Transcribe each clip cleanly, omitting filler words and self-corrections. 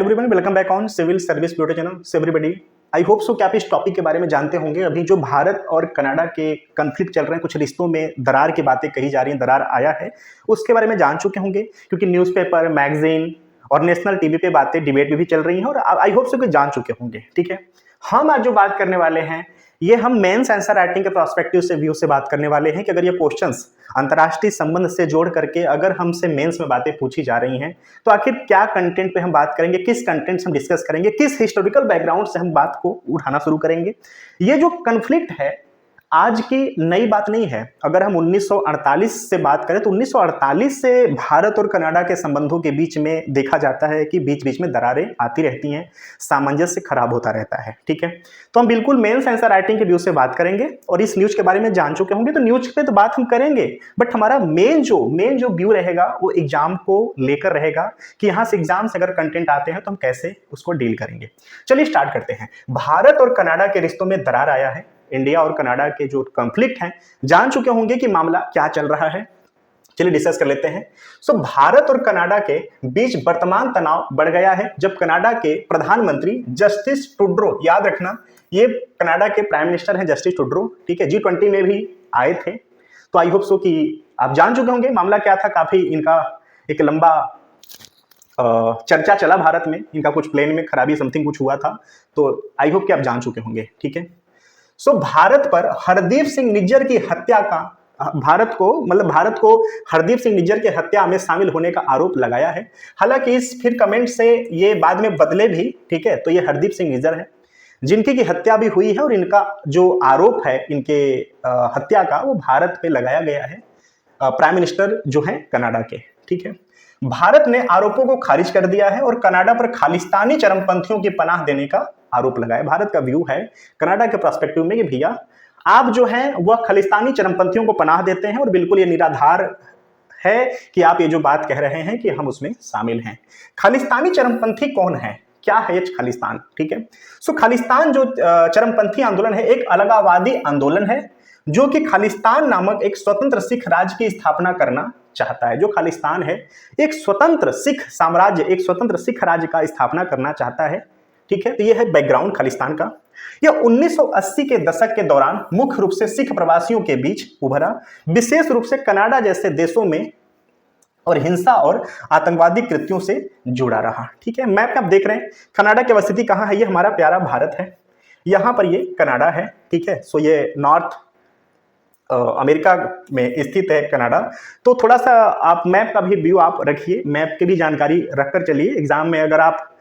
Everyone, welcome back on civil service bureau channel से everybody. I hope so कि आप इस टॉपिक के बारे में जानते होंगे। अभी जो भारत और कनाडा के कन्फ्लिक्ट चल रहे हैं, कुछ रिश्तों में दरार की बातें कही जा रही हैं, दरार आया है, उसके बारे में जान चुके होंगे क्योंकि न्यूज़पेपर, मैगजीन और नेशनल टीवी पे बातें डिबेट में भी चल रही हैं और आई होप सो कि जान चुके होंगे। ठीक है, हम आज जो बात करने वाले हैं ये हम मेंस आंसर राइटिंग के प्रोस्पेक्टिव से व्यू से बात करने वाले हैं कि अगर ये क्वेश्चंस अंतर्राष्ट्रीय संबंध से जोड़ करके अगर हमसे मेंस में बातें पूछी जा रही हैं तो आखिर क्या कंटेंट पे हम बात करेंगे, किस कंटेंट से हम डिस्कस करेंगे, किस हिस्टोरिकल बैकग्राउंड से हम बात को उठाना शुरू करेंगे। ये जो कन्फ्लिक्ट है आज की नई बात नहीं है। अगर हम 1948 से बात करें तो 1948 से भारत और कनाडा के संबंधों के बीच में देखा जाता है कि बीच बीच में दरारें आती रहती हैं, सामंजस्य खराब होता रहता है। ठीक है, तो हम बिल्कुल मेंस आंसर राइटिंग के व्यू से बात करेंगे और इस न्यूज के बारे में जान चुके होंगे तो न्यूज पे तो बात हम करेंगे, बट हमारा मेन जो व्यू रहेगा वो एग्जाम को लेकर रहेगा कि यहाँ से एग्जाम से अगर कंटेंट आते हैं तो हम कैसे उसको डील करेंगे। चलिए स्टार्ट करते हैं। भारत और कनाडा के रिश्तों में दरार आया है। इंडिया और कनाडा के जो कॉन्फ्लिक्ट हैं, जान चुके होंगे कि मामला क्या चल रहा है। चलिए डिस्कस कर लेते हैं। भारत और कनाडा के बीच वर्तमान तनाव बढ़ गया है जब कनाडा के प्रधानमंत्री जस्टिस ट्रूडो, याद रखना ये कनाडा के प्राइम मिनिस्टर हैं जस्टिस ट्रूडो, ठीक है, G20 में भी आए थे। तो आई होप सो कि आप जान चुके होंगे मामला क्या था। काफी इनका एक लंबा चर्चा चला भारत में, इनका कुछ प्लेन में खराबी समथिंग कुछ हुआ था, तो आई होप कि आप जान चुके होंगे। ठीक है, भारत पर हरदीप सिंह निज्जर की हत्या का भारत को हरदीप सिंह निज्जर की हत्या में शामिल होने का आरोप लगाया है। हालांकि इस फिर कमेंट से ये बाद में बदले भी। ठीक है, तो ये हरदीप सिंह निज्जर है जिनकी की हत्या भी हुई है और इनका जो आरोप है इनके हत्या का वो भारत पे लगाया गया है, प्राइम मिनिस्टर जो है कनाडा के। ठीक है, भारत ने आरोपों को खारिज कर दिया है और कनाडा पर खालिस्तानी चरमपंथियों की पनाह देने का आरोप लगाया। भारत का व्यू है कनाडा के पर्सपेक्टिव में कि भैया आप जो हैं वह खालिस्तानी चरमपंथियों को पनाह देते हैं और बिल्कुल ये निराधार है कि आप ये जो बात कह रहे हैं कि हम उसमें शामिल हैं। खालिस्तानी चरमपंथी कौन है, क्या है ये खालिस्तान? ठीक है, खालिस्तान जो चरमपंथी आंदोलन है एक अलगाववादी आंदोलन है जो कि खालिस्तान नामक एक स्वतंत्र सिख राज्य की स्थापना करना चाहता है। जो खालिस्तान है एक स्वतंत्र सिख साम्राज्य, एक स्वतंत्र सिख राज्य का स्थापना करना चाहता है। ठीक है, तो यह है बैकग्राउंड खालिस्तान का। यह 1980 के दशक के दौरान मुख्य रूप से सिख प्रवासियों के बीच उभरा, विशेष रूप से कनाडा जैसे देशों में, और हिंसा और आतंकवादी कृत्यों से जुड़ा रहा। ठीक है, मैप में आप देख रहे हैं कनाडा की अवस्थिति कहाँ है। ये हमारा प्यारा भारत है, यहाँ पर ये कनाडा है। ठीक है, सो ये नॉर्थ अमेरिका में स्थित है कनाडा। तो थोड़ा सा आप मैप का भी व्यू आप रखिए, मैप की भी जानकारी रखकर चलिए। एग्जाम में अगर आप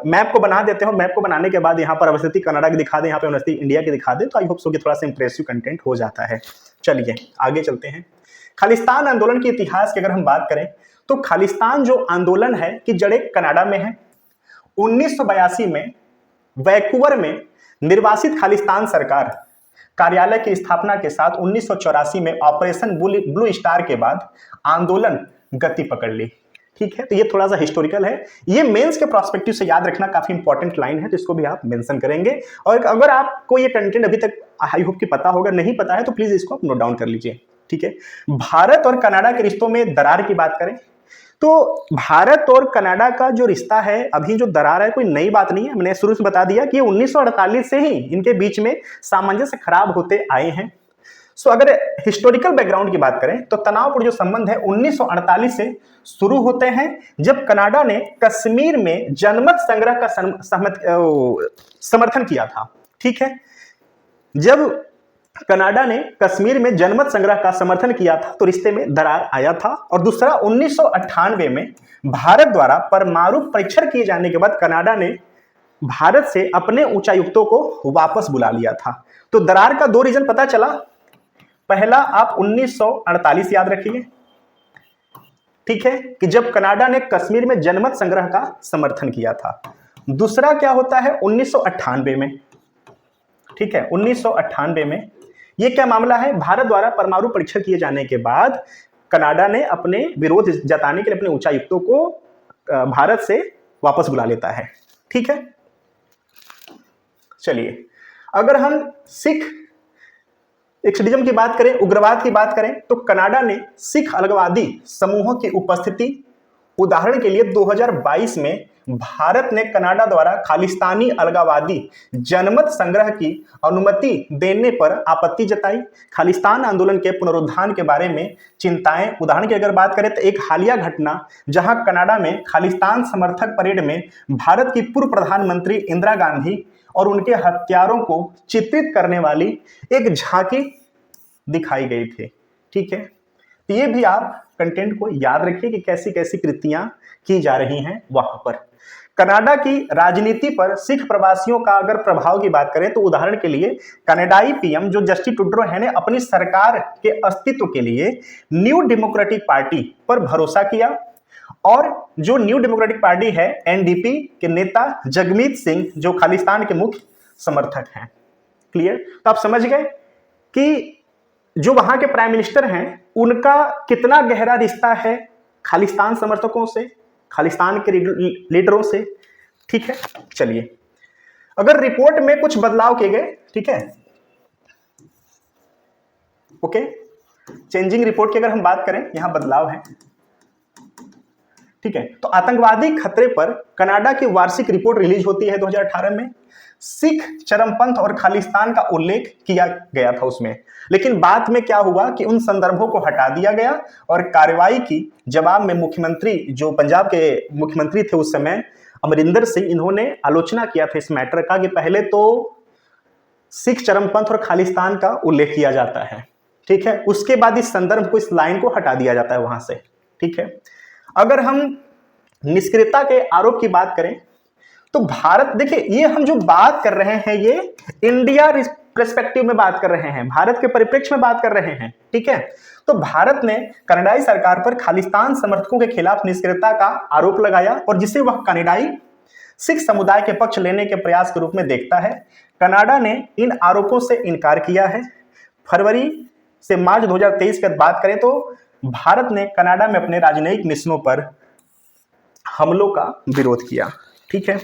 मैप को बना देते हो, मैप को बनाने के बाद यहाँ पर अवस्थिति कनाडा की दिखा दें, यहाँ पे अवस्थिति इंडिया की दिखा दें, तो आई होप सो कि थोड़ा सा इंप्रेसिव कंटेंट हो जाता है। चलिए आगे चलते हैं। खालिस्तान आंदोलन के इतिहास की अगर हम बात करें तो खालिस्तान जो आंदोलन है कि जड़ें कनाडा में है। 1982 में वैंकूवर में निर्वासित खालिस्तान सरकार कार्यालय की स्थापना के साथ 1984 में ऑपरेशन ब्लू स्टार के बाद आंदोलन गति पकड़ ली। ठीक है, तो ये थोड़ा सा हिस्टोरिकल है, ये मेंस के प्रोस्पेक्टिव से याद रखना काफी इंपॉर्टेंट लाइन है, तो इसको भी आप मेंशन करेंगे। और अगर आपको ये कंटेंट अभी तक आई होप कि पता होगा, नहीं पता है तो प्लीज इसको आप नोट डाउन कर लीजिए। ठीक है, भारत और कनाडा के रिश्तों में दरार की बात करें तो भारत और कनाडा का जो रिश्ता है, अभी जो दरार है कोई नई बात नहीं है। मैंने शुरू से बता दिया कि 1948 से ही इनके बीच में सामंजस्य खराब होते आए हैं। अगर हिस्टोरिकल बैकग्राउंड की बात करें तो तनावपूर्ण जो संबंध है 1948 से शुरू होते हैं जब कनाडा ने कश्मीर में जनमत संग्रह का समर्थन किया था। ठीक है, जब कनाडा ने कश्मीर में जनमत संग्रह का समर्थन किया था तो रिश्ते में दरार आया था। और दूसरा 1998 में भारत द्वारा परमाणु परीक्षण किए जाने के बाद कनाडा ने भारत से अपने उच्चायुक्तों को वापस बुला लिया था। तो दरार का दो रीजन पता चला। पहला आप 1948 याद रखिए, ठीक है, कि जब कनाडा ने कश्मीर में जनमत संग्रह का समर्थन किया था। दूसरा क्या होता है 1998 में। ठीक है, 1998 में यह क्या मामला है, भारत द्वारा परमाणु परीक्षण किए जाने के बाद कनाडा ने अपने विरोध जताने के लिए अपने उच्चायुक्तों को भारत से वापस बुला लेता है। ठीक है, चलिए अगर हम सिख एक्सट्रीमिज्म की बात करें, उग्रवाद की बात करें, तो कनाडा ने सिख अलगाववादी समूहों की उपस्थिति, उदाहरण के लिए 2022 में भारत ने कनाडा द्वारा खालिस्तानी अलगावादी जनमत संग्रह की अनुमति देने पर आपत्ति जताई। खालिस्तान आंदोलन के पुनरुत्थान के बारे में चिंताएं, उदाहरण की अगर बात करें तो एक हालिया घटना जहां कनाडा में खालिस्तान समर्थक परेड में भारत की पूर्व प्रधानमंत्री इंदिरा गांधी और उनके हत्यारों को चित्रित करने वाली एक झांकी दिखाई गई थी। ठीक है, तो ये भी आप कंटेंट को याद रखिए कि कैसी कैसी कृतियां की जा रही हैं वहां पर। कनाडा की राजनीति पर सिख प्रवासियों का अगर प्रभाव की बात करें तो उदाहरण के लिए कनाडाई पीएम जो जस्टिन ट्रूडो है ने अपनी सरकार के अस्तित्व के लिए न्यू डेमोक्रेटिक पार्टी पर भरोसा किया और जो न्यू डेमोक्रेटिक पार्टी है एनडीपी के नेता जगमीत सिंह जो खालिस्तान के मुख्य समर्थक हैं। क्लियर? तो आप समझ गए कि जो वहां के प्राइम मिनिस्टर हैं उनका कितना गहरा रिश्ता है खालिस्तान समर्थकों से, खालिस्तान के लीडरों से। ठीक है, चलिए अगर रिपोर्ट में कुछ बदलाव किए गए, ठीक है, ओके, चेंजिंग रिपोर्ट की अगर हम बात करें यहां बदलाव है। ठीक है, तो आतंकवादी खतरे पर कनाडा की वार्षिक रिपोर्ट रिलीज होती है 2018 में। सिख चरमपंथ और खालिस्तान का उल्लेख किया गया था उसमें, लेकिन बाद में क्या हुआ कि उन संदर्भों को हटा दिया गया और कार्रवाई की जवाब में मुख्यमंत्री जो पंजाब के मुख्यमंत्री थे उस समय अमरिंदर सिंह, इन्होंने आलोचना किया था इस मैटर का कि पहले तो सिख चरमपंथ और खालिस्तान का उल्लेख किया जाता है, ठीक है, उसके बाद इस संदर्भ को, इस लाइन को हटा दिया जाता है वहां से। ठीक है, अगर हम निष्क्रियता के आरोप की बात करें तो भारत, देखिए ये हम जो बात कर रहे हैं ये इंडिया पर्सपेक्टिव में बात कर रहे हैं, भारत के परिप्रेक्ष्य में बात कर रहे हैं। ठीक है, तो भारत ने कनाडाई सरकार पर खालिस्तान समर्थकों के खिलाफ निष्क्रियता का आरोप लगाया और जिसे वह कनाडाई सिख समुदाय के पक्ष लेने के प्रयास के रूप में देखता है। कनाडा ने इन आरोपों से इनकार किया है। फरवरी से मार्च 2023 की बात करें तो भारत ने कनाडा में अपने राजनयिक मिशनों पर हमलों का विरोध किया। ठीक है,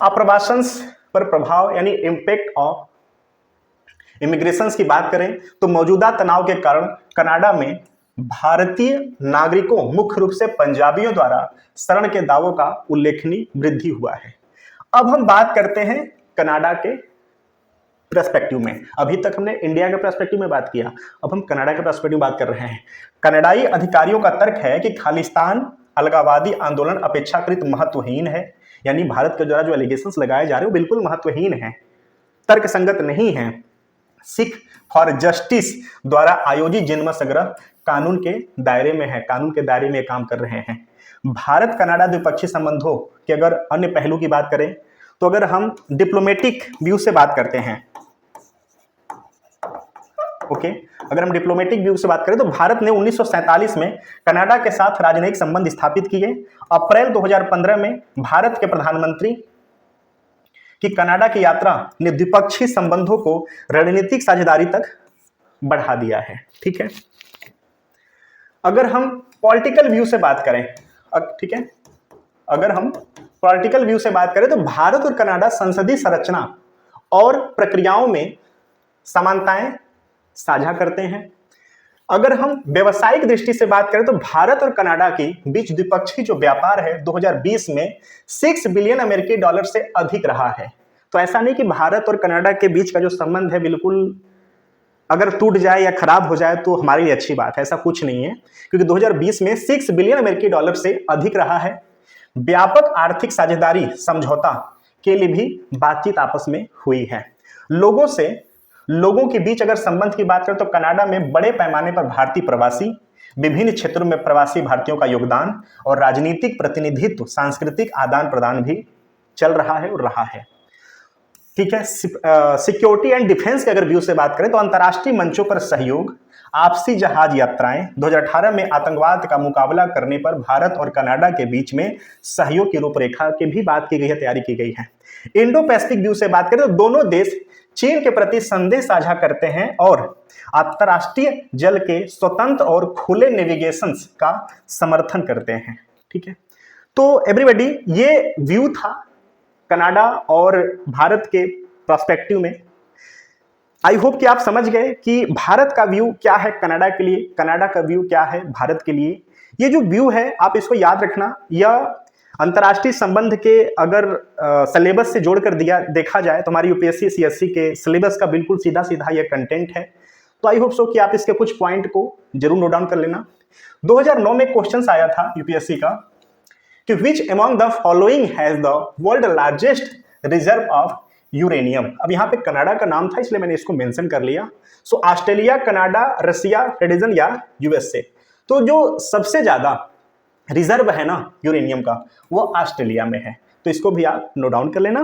आप्रवासन पर प्रभाव यानी इंपैक्ट ऑफ इमिग्रेशन की बात करें तो मौजूदा तनाव के कारण कनाडा में भारतीय नागरिकों, मुख्य रूप से पंजाबियों द्वारा शरण के दावों का उल्लेखनीय वृद्धि हुआ है। अब हम बात करते हैं कनाडा के पर्सपेक्टिव में। अभी तक हमने इंडिया के पर्सपेक्टिव में बात किया, अब हम कनाडा के पर्सपेक्टिव में बात कर रहे हैं। कनाडाई अधिकारियों का तर्क है कि खालिस्तान अलगावादी आंदोलन अपेक्षाकृत महत्वहीन है, यानी भारत के द्वारा जो एलिगेशंस लगाए जा रहे हैं वो बिल्कुल महत्वहीन है, तर्क संगत नहीं है। सिख फॉर जस्टिस द्वारा आयोजित जनमत संग्रह कानून के दायरे में है, कानून के दायरे में काम कर रहे हैं। भारत कनाडा द्विपक्षीय संबंधों के अगर अन्य पहलू की बात करें तो अगर हम डिप्लोमेटिक व्यू से बात करते हैं, ओके, अगर हम डिप्लोमेटिक व्यू से बात करें तो भारत ने 1947 में कनाडा के साथ राजनयिक संबंध स्थापित किए। अप्रैल 2015 में भारत के प्रधानमंत्री की कनाडा की यात्रा ने द्विपक्षीय संबंधों को रणनीतिक साझेदारी तक बढ़ा दिया है। ठीक है, अगर हम पॉलिटिकल व्यू से बात करें, ठीक है, अगर हम पॉलिटिकल व्यू से बात करें तो भारत और कनाडा संसदीय संरचना और प्रक्रियाओं में समानताएं साझा करते हैं। अगर हम व्यवसायिक दृष्टि से बात करें तो भारत और कनाडा के बीच द्विपक्षीय जो व्यापार है 2020 में 6 बिलियन अमेरिकी डॉलर से अधिक रहा है। तो ऐसा नहीं कि भारत और कनाडा के बीच का जो संबंध है बिल्कुल अगर टूट जाए या खराब हो जाए तो हमारे लिए अच्छी बात है, ऐसा कुछ नहीं है, क्योंकि 2020 में 6 बिलियन अमेरिकी डॉलर से अधिक रहा है। व्यापक आर्थिक साझेदारी समझौता के लिए भी बातचीत आपस में हुई है। लोगों के बीच अगर संबंध की बात करें तो कनाडा में बड़े पैमाने पर भारतीय प्रवासी, विभिन्न क्षेत्रों में प्रवासी भारतीयों का योगदान और राजनीतिक प्रतिनिधित्व, सांस्कृतिक आदान प्रदान भी चल रहा है और रहा है। ठीक है, सिक्योरिटी एंड डिफेंस के अगर व्यू से बात करें तो अंतर्राष्ट्रीय मंचों पर सहयोग, आपसी जहाज यात्राएं, 2018 में आतंकवाद का मुकाबला करने पर भारत और कनाडा के बीच में सहयोग की रूपरेखा की भी बात की गई है, तैयारी की गई है। इंडो पैसिफिक व्यू से बात करें तो दोनों देश चीन के प्रति संदेह साझा करते हैं और अंतर्राष्ट्रीय जल के स्वतंत्र और खुले नेविगेशन का समर्थन करते हैं। ठीक है, तो एवरीबॉडी ये व्यू था कनाडा और भारत के पर्सपेक्टिव में। आई होप कि आप समझ गए कि भारत का व्यू क्या है कनाडा के लिए, कनाडा का व्यू क्या है भारत के लिए। ये जो व्यू है आप इसको याद रखना, यह अंतर्राष्ट्रीय संबंध के अगर सिलेबस से जोड़कर दिया देखा जाए तो हमारी यूपीएससी सीएससी के सिलेबस का बिल्कुल सीधा सीधा ये कंटेंट है। तो आई होप सो कि आप इसके कुछ पॉइंट को जरूर नोट डाउन कर लेना। 2009 में क्वेश्चन आया था यूपीएससी का कि which among the following has the world largest reserve of uranium. अब यहाँ पे कनाडा का नाम था इसलिए मैंने इसको मेंशन कर लिया। सो ऑस्ट्रेलिया, कनाडा, रसिया, फेडरेशन या यूएसए। तो जो सबसे ज्यादा रिजर्व है ना यूरेनियम का वो ऑस्ट्रेलिया में है, तो इसको भी आप नोट डाउन कर लेना।